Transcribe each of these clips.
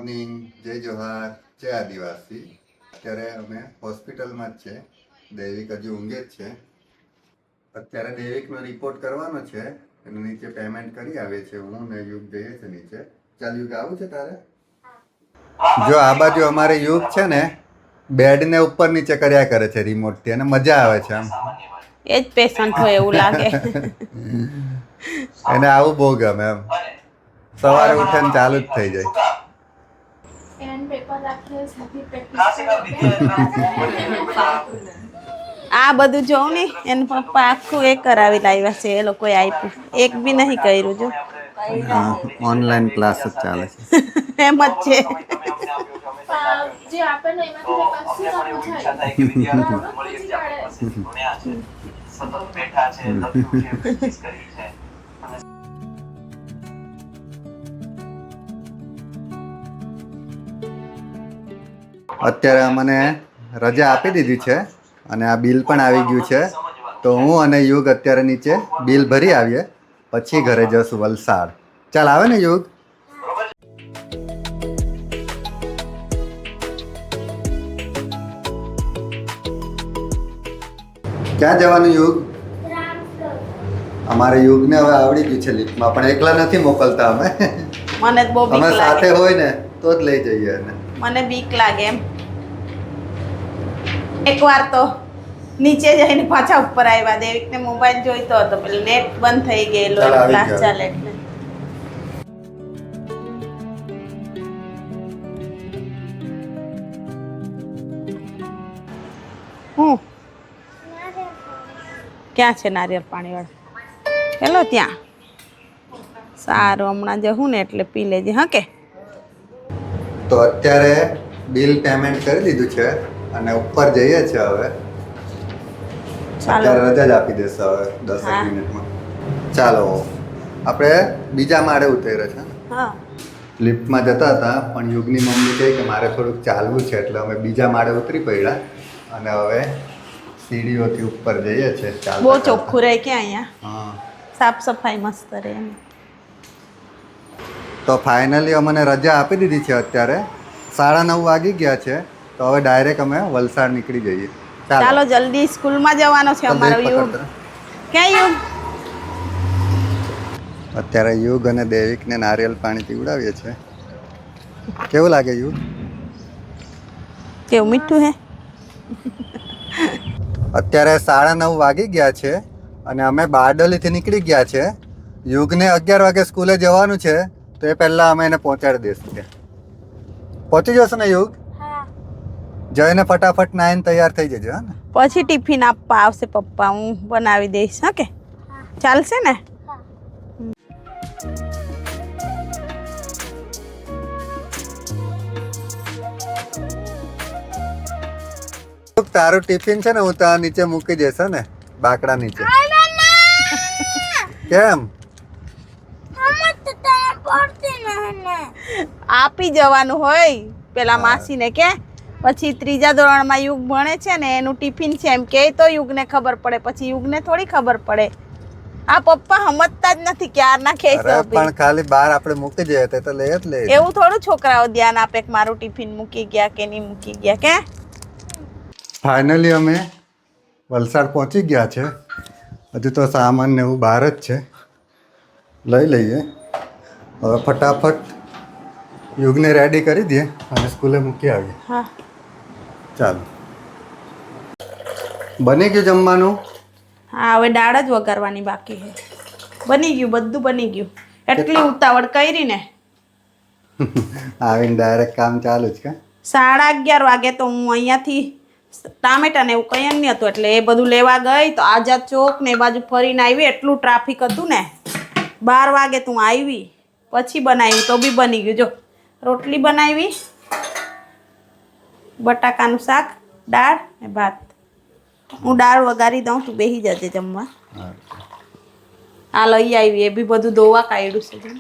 Morning, જય જોહાર, જય આદિવાસી. અત્યારે અમે હોસ્પિટલમાં જ છે. દૈવિક હજી ઊંઘે જ છે. અત્યારે દૈવિકનો રિપોર્ટ કરવાનો છે. અને નીચે પેમેન્ટ કરી આવે છે. હું ને યુગ જઈએ છે નીચે. ચાલ યુગ, આવું છે તારે? જો આ બાજુ અમારે યુગ છે ને, બેડ ને ઉપર નીચે કર્યા કરે છે રિમોટથી, અને મજા આવે છે આમ. એ જ પેશન્ટ હોય એવું લાગે. એને આવું બહુ ગમે એમ. સવારે ઉઠે ને ચાલુ જ થઈ જાય. આ બધું જોઉં ને એને પપ્પા આખું એ કરાવી લાવ્યા છે. એ લોકોએ આપ્યું, એક બી નહીં કર્યું. જો ઓનલાઈન ક્લાસ જ ચાલે છે. એમ જ છે. અત્યારે અમને રજા આપી દીધી છે અને આ બિલ પણ આવી ગયું છે. તો હું અને યુગ અત્યારે નીચે બિલ ભરી આવીએ, પછી ઘરે જશું વલસાડ. ચાલ, આવે ને યુગ? ક્યાં જવાનું યુગ? અમારે યુગને હવે આવડી ગયું છે લિફ્ટમાં, પણ એકલા નથી મોકલતા અમે. મને બહુ બીક અમે લાગે. સાથે હોય ને તો જ લઈ જઈએ એને. મને બીક લાગે એમ. એકવાર તો નીચે જઈને પાછા ઉપર આવ્યા. દેવિકને મોબાઈલ જોઈતો હતો, પેલું નેટ બંધ થઈ ગયેલો, ચાલ, આવી ક્લાસ જાઓ. ચાલે એટલે. હું ક્યાં છે નારિયેળ પાણી વાળો? પેલો ત્યાં. સારું, હમણાં જવું ને એટલે પી લેજે. હા કે તો અત્યારે બિલ પેમેન્ટ કરી દીધું છે અને ઉપર જઈએ છે હવે. ચાલો. અત્યારે રજા જ આપી દેશે હવે 10 હા. મિનિટમાં. ચાલો, આપણે બીજા માળે ઉતર્યા છે. હા. લિફ્ટમાં જતા હતા, પણ યુગની મમ્મી કહે કે મારે થોડુંક ચાલવું છે, એટલે અમે બીજા માળે ઉતરી પડ્યા અને હવે સીડીઓથી ઉપર જઈએ છે. બહુ ચોખ્ખું રહે કે અહીંયા. હા. સાફ સફાઈ મસ્ત રહે એમ. તો ફાઇનલી અમને રજા આપી દીધી છે. અત્યારે 9:30 વાગી ગયા છે. તો હવે ડાયરેક્ટ અમે વલસાડ નીકળી જઈએ. ચાલો જલ્દી, સ્કૂલમાં જવાનો છે અમારો યુગ. ક્યાં યુગ? અત્યારે યુગ અને દેવિકને નારિયેળ પાણી પીવડાવીએ છે. કેવું લાગે યુગ? કેવું મીઠું હે? અત્યારે 9:30 વાગી ગયા છે અને અમે બારડોલીથી નીકળી ગયા છે. યુગને 11 વાગે સ્કૂલે જવાનું છે, તો એ પહેલા અમે એને પહોંચાડી દઈશું. પહોંચી જશો ને યુગ? જઈને ફટાફટ નાઈને તૈયાર થઈ જજો. હા ને? પછી ટિફિન આપવા આવશે પપ્પા, હું બનાવી દઈશ. હા કે ચાલશે ને? તારું ટિફિન છે ને હું ત્યાં નીચે મૂકી જઈશ ને, બાકડા નીચે. કેમ? આપી જવાનું હોય પેલા માસીને, કે પછી 3જા ધોરણમાં યુગ ભણે છે ને, એનું ટિફિન છે એમ કે તો યુગને ખબર પડે. પછી યુગને થોડી ખબર પડે. આ પપ્પા સમજતા જ નથી ક્યારના કે અરે પણ ખાલી બહાર આપણે મૂકી જઈએ તો લઈ જ લે. એવું થોડું છોકરાઓ ધ્યાન આપે કે મારું ટિફિન મૂકી ગયા કે નહીં મૂકી ગયા. કે ફાઇનલી અમે વલસાડ પહોંચી ગયા છે. હજુ તો સામાન ને એવું બહાર જ છે, લઈ લઈએ. હવે ફટાફટ યુગને રેડી કરી દઈએ અને સ્કૂલે મૂકી આવીએ. હા. ચાલો, બની ગયું જમવાનું? હા, હવે દાળ જ વઘારવાની બાકી છે. બની ગયું, બધું બની ગયું. એટલી ઉતાવળ કરી ને. આવીને ડાયરેક્ટ કામ ચાલુ જ. કા 11:30 વાગે તો હું અહીંયાથી ટામેટા ને એવું કંઈ નહીં હતું, એટલે એ બધું લેવા ગઈ. તો આઝાદ ચોક ને એ બાજુ ફરીને આવી. એટલું ટ્રાફિક હતું ને, 12 વાગે તું આવી પછી બનાવ્યું તો બી બની ગયું. જો રોટલી બનાવી, બટાકાનું શાક, દાળ ને ભાત. હું દાળ વઘારી દઉં, તું બેસી જજે જમવા. આ લઈ આવી, એ બી બધું ધોવા કાઢ્યું છે.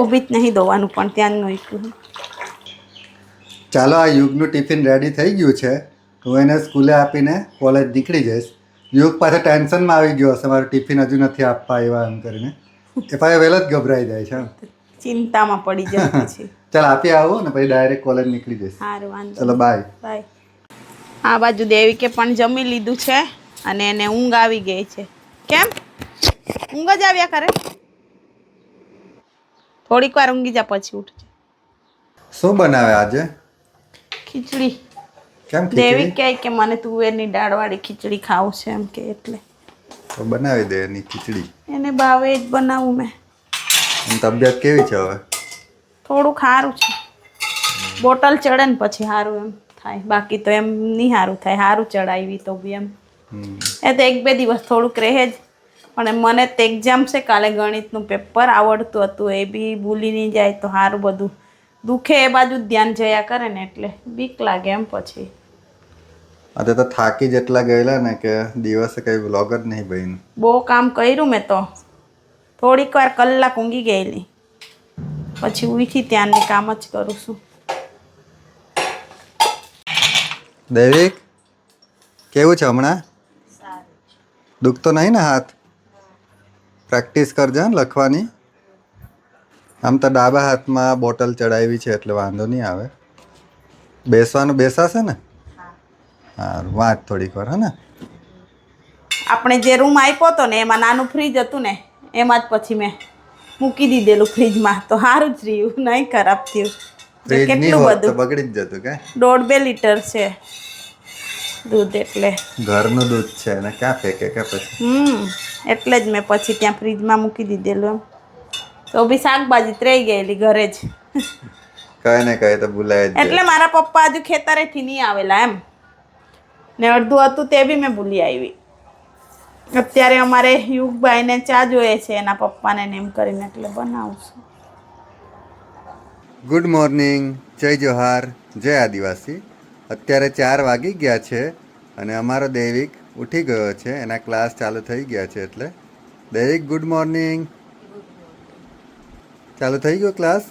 ઓબી જ નહીં ધોવાનું, પણ ત્યાં જ મૂક્યું. ચાલો, આ યુગનું ટિફિન રેડી થઈ ગયું છે. હું એને સ્કૂલે આપીને કોલેજ નીકળી જઈશ. યુગ પાસે ટેન્શનમાં આવી ગયો હશે, મારું ટિફિન હજુ નથી આપવા આવ્યા એમ કરીને. એ પાસે વહેલો જ ગભરાઈ જાય છે. ચિંતામાં પડી જાય પછી. ચાલ આપી આવો ને પછી ડાયરેક્ટ કોલેજ નીકળી જઈશ. સારું વાંધો ચલો બાય. બાય. આ બાજુ દેવિકે પણ જમી લીધું છે અને એને ઊંઘ આવી ગઈ છે. કેમ ઊંઘ જ આવ્યા કરે? થોડીક વાર ઊંઘી જા પછી ઉઠજે. શું બનાવે આજે? ખીચડી. કેમ દેવી ખીચડી? કહે કે મને તુવેરની દાળવાળી ખીચડી ખાવું છે એમ કે એટલે તો બનાવી દે એની ખીચડી. એને ભાવે જ બનાવું મેં. એની તબિયત કેવી છે હવે? થોડુંક સારું છે. બોટલ ચડે ને પછી સારું એમ થાય, બાકી તો એમ નહીં સારું થાય. સારું ચડાવી તો બી એમ એ તો 1-2 દિવસ થોડુંક રહે જ. પણ મને તો એક્ઝામ છે કાલે, ગણિતનું પેપર આવડતું હતું એ બી ભૂલી નહીં જાય તો સારું. બધું દુખે એ બાજુ જ ધ્યાન જયા કરે ને એટલે બીક લાગે એમ. પછી આજે તો થાકી જેટલા ગયેલા ને કે દિવસે કઈ વ્લોગ જ નહીં બન્યું. બહુ કામ કર્યું મેં તો. થોડીક વાર કલાક ઊંઘી ગયેલી, પછી ઉઠી ત્યાંની કામ જ કરું છું. દૈવિક કેવું છે હમણાં? દુખતો નહીં ને હાથ? પ્રેક્ટિસ કરજે ને લખવાની. આમ તો ડાબા હાથમાં બોટલ ચડાવી છે એટલે વાંધો નહીં આવે. બેસવાનું બેસાશે ને? હા વાંચ થોડીક વાર. હે ને? આપણે જે રૂમ આપ્યો હતો ને એમાં નાનું ફ્રીજ હતું ને, એમાં જ પછી મેં મૂકી દીધેલું ફ્રીજમાં, તો સારું જ રહ્યું, નહીં ખરાબ થયું. ફ્રીજ નહીં કેટલું હોત તો બધું, બગડી જ જતું કે? 1.5-2 લીટર છે દૂધ એટલે. ઘરનું દૂધ છે ને ક્યાં ફેંકે કે પછી? એટલે જ મેં પછી ત્યાં ફ્રીજમાં મૂકી દીધેલું એમ. તો બી શાકભાજી ત્રેઈ ગયેલી ઘરે જ. કઈ ને કઈ તો ભૂલાય જ જાય. એટલે મારા પપ્પા હજુ ખેતરેથી નહીં આવેલા એમ, ને અડધું હતું તે બી મેં ભૂલી આવી. અત્યારે અમારે યુગભાઈને ચા જોઈએ છે એના પપ્પાને ને એમ કરીને એટલે બનાવું છું. ગુડ મોર્નિંગ, જય જોહાર, જય આદિવાસી. અત્યારે 4 વાગી ગયા છે અને અમારો દૈવિક ઉઠી ગયો છે. એના ક્લાસ ચાલુ થઈ ગયા છે એટલે દૈવિક ગુડ મોર્નિંગ. ચાલુ થઈ ગયો ક્લાસ?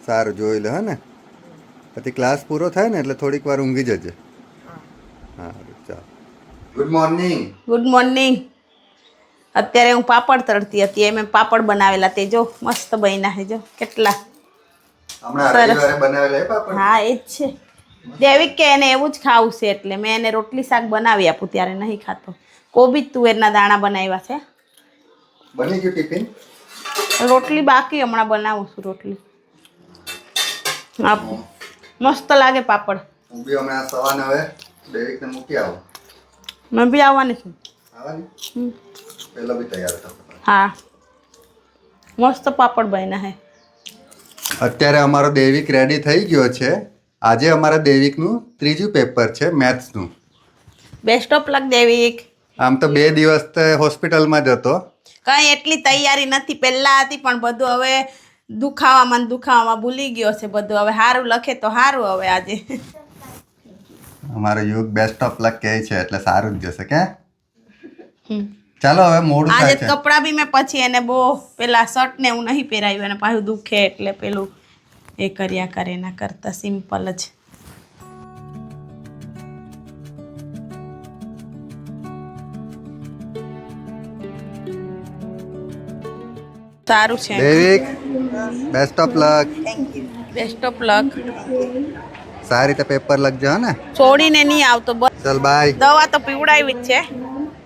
સારું જોઈ લો. હે ને? પછી ક્લાસ પૂરો થાય ને એટલે થોડીક વાર ઊંઘી જજે. સારું ચાલ. Good morning. Good morning. અત્યારે હું પાપડ તળતી હતી, એ મેં પાપડ બનાવેલા, તે જો મસ્ત બન્યા છે. જો કેટલા હમણાં સરસ. રવિવારે બનાવેલા એ પાપડ? હા એ જ છે. દેવિક કે એને એવું જ ખાવું છે એટલે મેં એને રોટલી શાક બનાવી આપું, ત્યારે નહીં ખાતો. કોબી તુવેરના દાણા બનાવ્યા છે. બની ગયું ટિફિન? રોટલી બાકી, હમણાં બનાવું છું રોટલી. હા મસ્ત લાગે પાપડ. હું બી હમણાં સવાને હવે દૈવિકને મૂકી આવું. મેં બી આવવાની છું. આવવાની? પેલો બી તૈયાર થતો. હા મસ્ત પાપડ બન્યા હે. અત્યારે અમારો દૈવિક રેડી થઈ ગયો છે. આજે અમારા દૈવિકનું 3જું પેપર છે મેથ્સનું. Best of luck દેવિક. આમ તો 2 દિવસ તો હોસ્પિટલમાં જ હતો. કઈ એટલી તૈયારી નથી, પહેલા હતી પણ બધું હવે દુખાવામાં ને દુખાવામાં ભૂલી ગયો છે બધું. હવે સારું લખે તો સારું. હવે આજે અમારો યુગ બેસ્ટ ઓફ લક કહે છે એટલે સારું જ જશે કે? ચાલો હવે મોડું આજે થાય છે. કપડાં બી મેં પછી એને બહુ પેલા શર્ટ ને હું નહીં પહેરાવ્યું, અને પાછું દુખે એટલે પેલું એ કર્યા કરે, એના કરતા સિમ્પલ જ સારું છે. Daivik best of luck. Best of luck. સારી રીતે પેપર લખજો. હે ને? છોડીને નહીં આવતો. ચલ બાય. દવા તો પીવડાવી જ છે.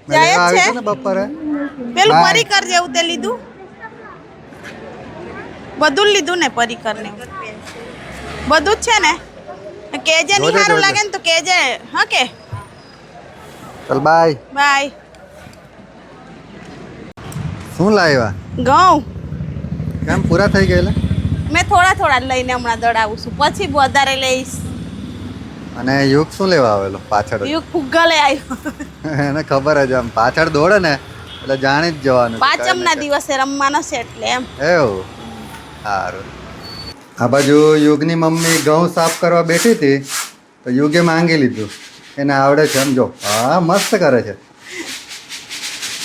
મેં જાય લેવા જ આવી છે. છું ને બપોરે. પેલું Bye. પરિકર જેવું તે લીધું? બધું જ લીધું ને પરિકર ને બધું જ છે ને? કેજે નહીં સારું લાગે ને તો કેજે. હા કે ચલ બાય. બાય. શું લાવ્યા? ઘઉં કેમ પૂરા થઈ ગયેલા? મેં થોડા થોડા જ લઈને હમણાં દળાવું છું, પછી વધારે લઈશ. અને યુગ શું લેવા આવેલો પાછળ? યુગ ફુગ્ગા લઈ આવ્યો. એને ખબર જ આમ પાછળ દોડે ને એટલે જાણી જ જવાનું. પાંચમના દિવસે રમવાનો છે એટલે એમ. એવું સારું. આ બાજુ યુગની મમ્મી ઘઉં સાફ કરવા બેઠી હતી તો યુગે માંગી લીધું. એને આવડે છે એમ. જો હા મસ્ત કરે છે.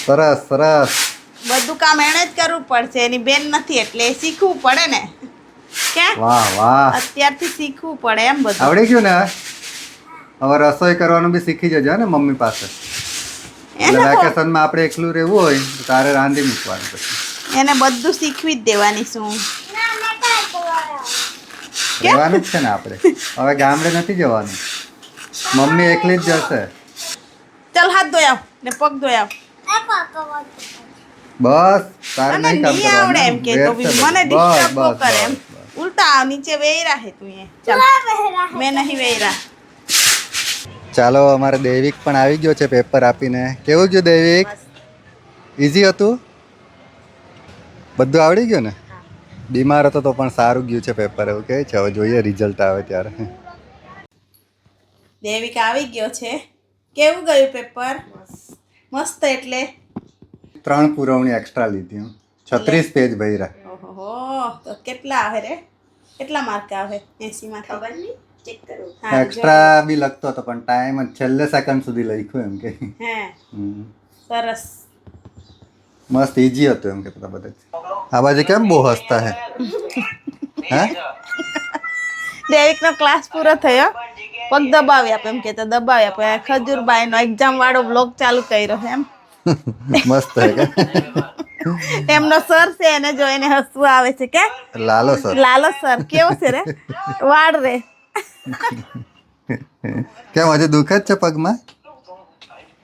સરસ સરસ. બધું કામ એણે જ કરવું પડશે, એની બેન નથી એટલે એ શીખવું પડે ને. ક્યાં વાહ વાહ. અત્યારથી શીખવું પડે એમ બધું. આવડી ગયું ને? હવે રસોઈ કરવાનું બી શીખી જજો ને મમ્મી પાસે. એટલે એને વેકેશનમાં આપણે એકલું રહેવું હોય તો તારે રાંધી મૂકવાનું પછી. એને બધું શીખવી જ દેવાની છું જવાનું જ છે ને આપણે હવે ગામડે નથી જવાનું મમ્મી એકલી જ જશે ચાલ હાથ ધોઈ આવ ને પગ ધોઈ આવ બસ તારે મને નહીં કામ નહીં આવડે એમ કે તો બી મને ડિસ્ટર્બ ન કરે એમ ઉલટા આવ નીચે વેરા હે તું એ ચાલ મેં નહીં વેરા ચાલો અમારે દૈવિક પણ આવી ગયો છે પેપર આપીને કેવું ગયું દૈવિક ઈઝી હતું બધું આવડી ગયું ને બીમાર હતો તો પણ સારું ગયું છે પેપર એવું કહે છે હવે જોઈએ રિઝલ્ટ આવે ત્યારે દેવિક આવી ગયો છે કેવું ગયું પેપર મસ્ત એટલે 3 પુરવણી એક્સ્ટ્રા લીધી હું 36 પેજ ભર્યા ઓહો તો કેટલા આવે રે કેટલા માર્ક આવે 80 માં ખબર નહીં ચેક કરો એક્સ્ટ્રા બી લખતો હતો પણ ટાઈમ છેલ્લે સેકન્ડ સુધી લખ્યું એમ કે હે સરસ મસ્ત ઈઝી હતું એમ કે બધા આ બાજુ કેમ બહુ હસતા હે હે દેવિક નો ક્લાસ પૂરો થયો પગ દબાવી આપે એમ કે તો દબાવી આપે ખજૂરબાઈ નો એક્ઝામ વાળો બ્લોગ ચાલુ કર્યો એમ મસ્ત હે કે એમનો સર છે એને જોઈને હસવું આવે છે કે લાલો સર લાલો સર કેવો છે રે વાળ રે કેમ હજુ દુખે જ છે પગમાં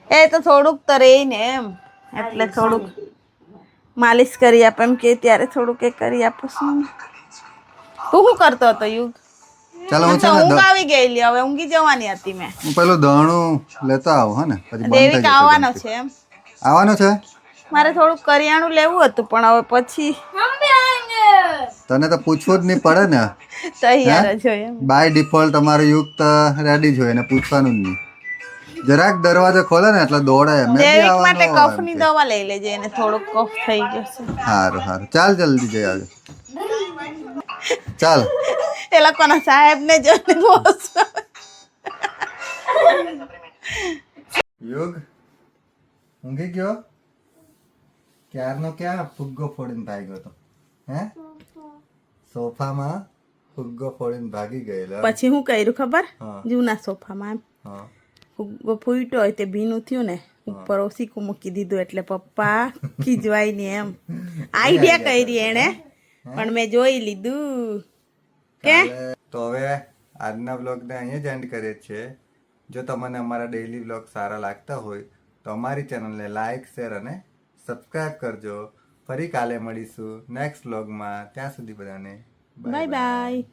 એ તો થોડુંક તો રે ને એમ એટલે થોડુંક માલિશ કરી આપે એમ કે ત્યારે થોડુંક એ કરી આપું છું તું શું કરતો હતો યુગ ચાલો હું મને તો ઊંઘ આવી ગયેલી હવે ઊંઘી જવાની હતી મેં હું પેલું દહણું લેતો આવું હે ને પછી બંધ થઈ દેવિક જશે આવવાનો છે એમ આવવાનું છે મારે થોડુંક કરિયાણું લેવું હતું પણ હવે પછી તને તો પૂછવું જ નહીં પડે ને તૈયાર જ હોય એમ બાય ડિફોલ્ટ તમારું યુક્ત રેડી જ હોય એને પૂછવાનું જ નહીં જરાક દરવાજો ખોલે ને એટલે દોડે મેં બી દેવિક આવવાનું માટે હોય એમ કફની કે. દવા લઈ લેજે એને થોડુંક કફ થઈ ગયો છે સારું સારું ચાલ જલ્દી જઈ આવજો ચાલ એ લોકોના સાહેબ ને જોઈને બહુ હસવું આવે. યુગ ઊંઘી ગયો ક્યારનો ક્યાં ફુગ્ગો ફોડીને ભાગ્યો હતો હે સોફામાં ફુગ્ગો ફોડીને ભાગી ગયેલો પછી હું કર્યું ખબર હા. જૂના સોફામાં એમ હા ફૂગો ફૂટ્યો હોય તે ભીનું થયું ને ઉપર ઓસીકું મૂકી દીધું એટલે પપ્પા ખીજવાય ને એમ આઈડિયા કરી એણે પણ મેં જોઈ લીધું કે તો હવે આજના વ્લોગને અહીંયા જ એન્ડ કરીએ છીએ જો તમને અમારા ડેઈલી વ્લોગ સારા લાગતા હોય તો અમારી ચેનલને લાઈક શેર અને સબસ્ક્રાઈબ કરજો ફરી કાલે મળીશું નેક્સ્ટ વ્લોગમાં ત્યાં સુધી બધાને બાય બાય